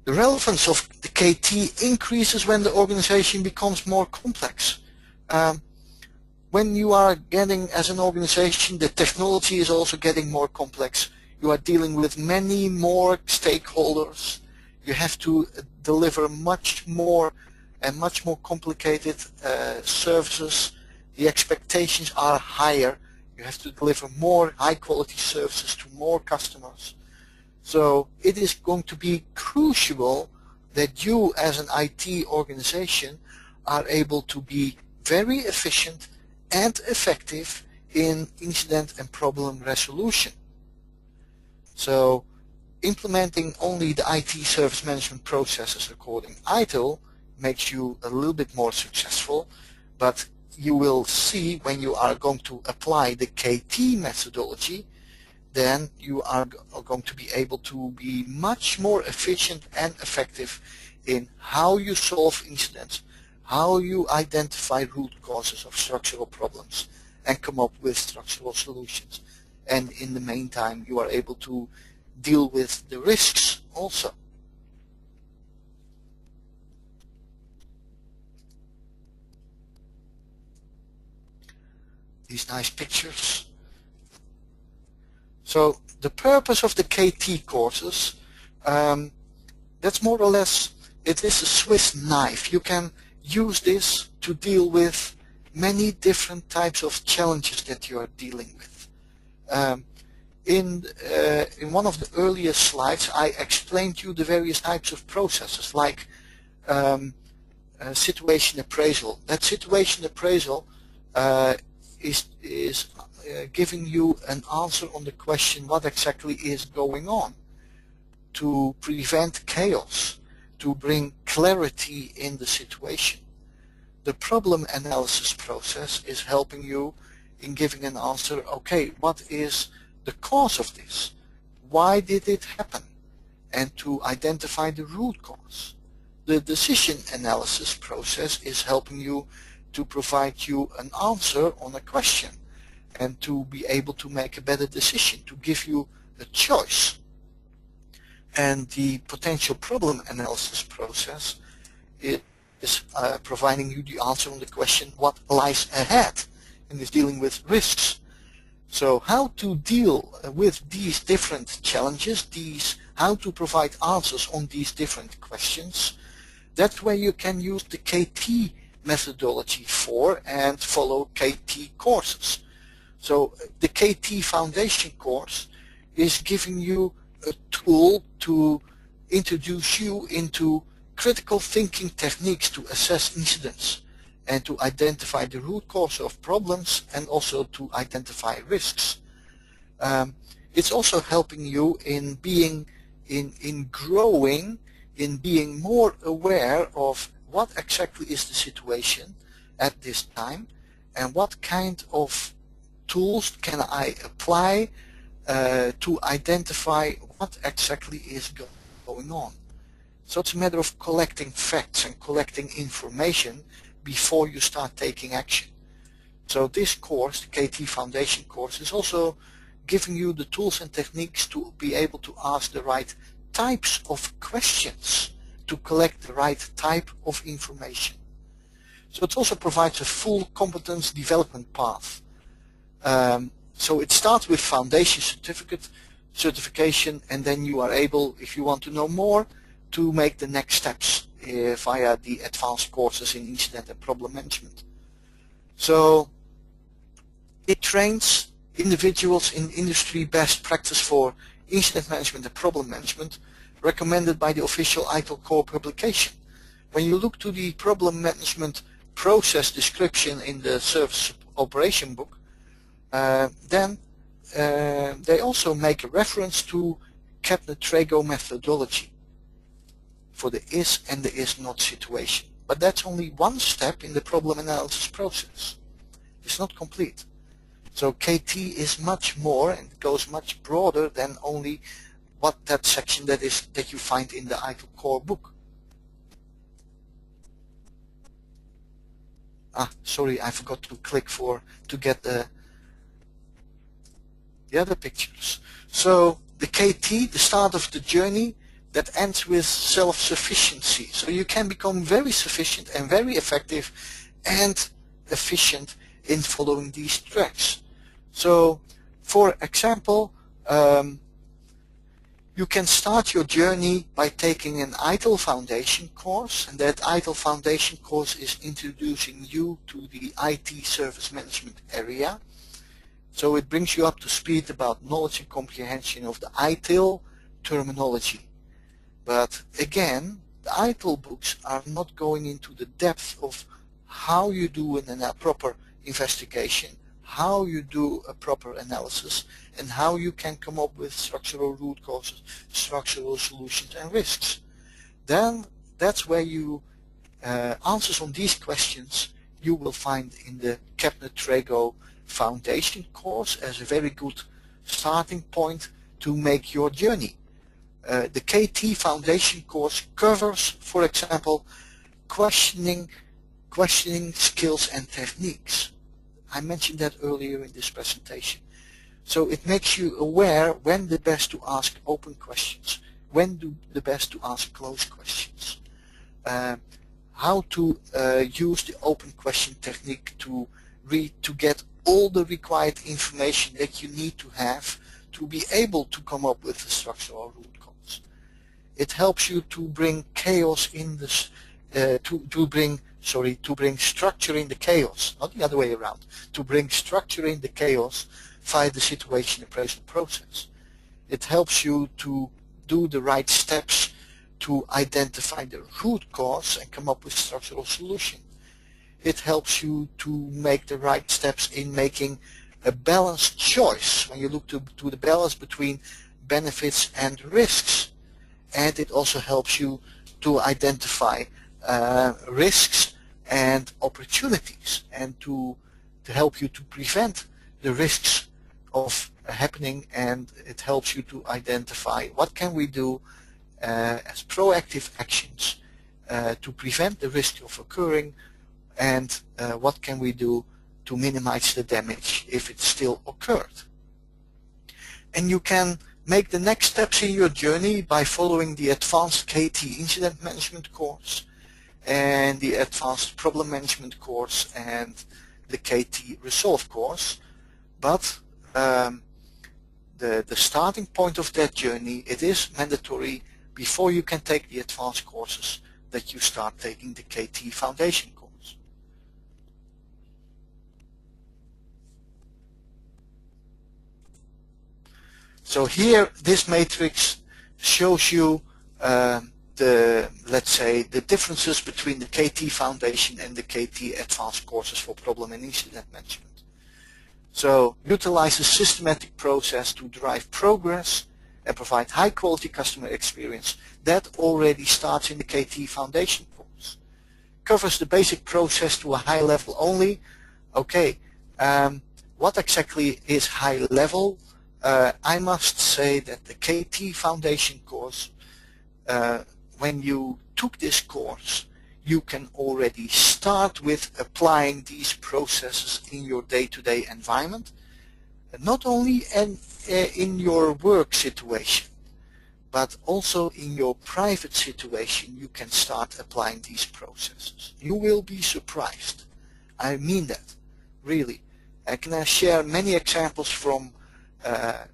The relevance of the KT increases when the organization becomes more complex. When you are getting, as an organization, the technology is also getting more complex. You are dealing with many more stakeholders. You have to deliver much more and much more complicated services. The expectations are higher. You have to deliver more high quality services to more customers. So it is going to be crucial that you as an IT organization are able to be very efficient and effective in incident and problem resolution. So implementing only the IT service management processes according ITIL makes you a little bit more successful, but you will see when you are going to apply the KT methodology, then you are going to be able to be much more efficient and effective in how you solve incidents, how you identify root causes of structural problems and come up with structural solutions. And in the meantime, you are able to deal with the risks also. These nice pictures. So the purpose of the KT courses, that's more or less, it is a Swiss knife. You can use this to deal with many different types of challenges that you are dealing with. In one of the earlier slides, I explained to you the various types of processes, like situation appraisal. That situation appraisal is giving you an answer on the question what exactly is going on, to prevent chaos, to bring clarity in the situation. The problem analysis process is helping you in giving an answer, okay, what is the cause of this? Why did it happen? And to identify the root cause. The decision analysis process is helping you to provide you an answer on a question and to be able to make a better decision, to give you a choice. And the potential problem analysis process is providing you the answer on the question what lies ahead, and is dealing with risks. So how to deal with these different challenges, how to provide answers on these different questions, that's where you can use the KT methodology for and follow KT courses. So the KT Foundation course is giving you a tool to introduce you into critical thinking techniques to assess incidents and to identify the root cause of problems and also to identify risks. It's also helping you in being growing, in being more aware of what exactly is the situation at this time and what kind of tools can I apply to identify what exactly is going on. So it's a matter of collecting facts and collecting information before you start taking action. So this course, the KT Foundation course, is also giving you the tools and techniques to be able to ask the right types of questions to collect the right type of information. So it also provides a full competence development path. So it starts with foundation certification, and then you are able, if you want to know more, to make the next steps via the advanced courses in incident and problem management. So it trains individuals in industry best practice for incident management and problem management recommended by the official ITIL core publication. When you look to the problem management process description in the Service Operation book, then they also make a reference to Kepner Tregoe methodology for the is and the is not situation. But that's only one step in the problem analysis process. It's not complete. So KT is much more and goes much broader than only what that section that you find in the ITIL core book. Sorry, I forgot to click to get the other pictures. So the KT, the start of the journey, that ends with self-sufficiency. So you can become very sufficient and very effective and efficient in following these tracks. So, for example, you can start your journey by taking an ITIL Foundation course, and that ITIL Foundation course is introducing you to the IT service management area. So it brings you up to speed about knowledge and comprehension of the ITIL terminology. But again, the ITIL books are not going into the depth of how you do a proper investigation, how you do a proper analysis, and how you can come up with structural root causes, structural solutions, and risks. Then that's where you answers on these questions you will find in the Kepner Tregoe Foundation course as a very good starting point to make your journey. The KT Foundation course covers, for example, questioning skills and techniques. I mentioned that earlier in this presentation. So it makes you aware when the best to ask open questions, when the best to ask closed questions, how to use the open question technique to get all the required information that you need to have to be able to come up with the structural root cause. It helps you to bring chaos in this, to bring structure in the chaos, not the other way around, to bring structure in the chaos via the situation appraisal process. It helps you to do the right steps to identify the root cause and come up with structural solution. It helps you to make the right steps in making a balanced choice when you look to the balance between benefits and risks. And it also helps you to identify risks and opportunities, and to help you to prevent the risks of happening, and it helps you to identify what can we do as proactive actions to prevent the risk of occurring, and what can we do to minimize the damage if it still occurred. And you can make the next steps in your journey by following the Advanced KT Incident Management course and the Advanced Problem Management course and the KT Resolve course. But the starting point of that journey, it is mandatory before you can take the advanced courses that you start taking the KT Foundation course. So here, this matrix shows you let's say, the differences between the KT Foundation and the KT Advanced courses for problem and incident management. So, utilize a systematic process to drive progress and provide high quality customer experience. That already starts in the KT Foundation course. Covers the basic process to a high level only. Okay, what exactly is high level? I must say that the KT Foundation course, when you took this course, you can already start with applying these processes in your day-to-day environment, not only in your work situation, but also in your private situation. You can start applying these processes. You will be surprised. I mean that, really. I can share many examples from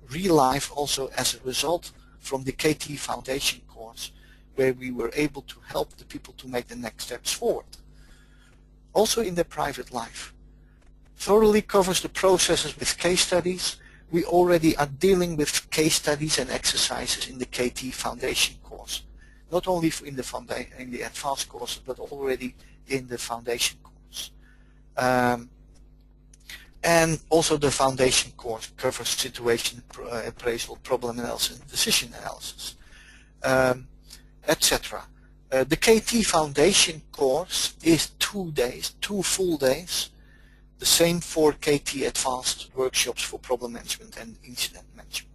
real life also as a result from the KT Foundation course, where we were able to help the people to make the next steps forward. Also in their private life. Thoroughly covers the processes with case studies. We already are dealing with case studies and exercises in the KT Foundation course. Not only in the advanced courses, but already in the foundation course. And also the foundation course covers situation appraisal, problem analysis, and decision analysis, etc. The KT Foundation course is 2 days, 2 full days. The same for KT Advanced workshops for problem management and incident management.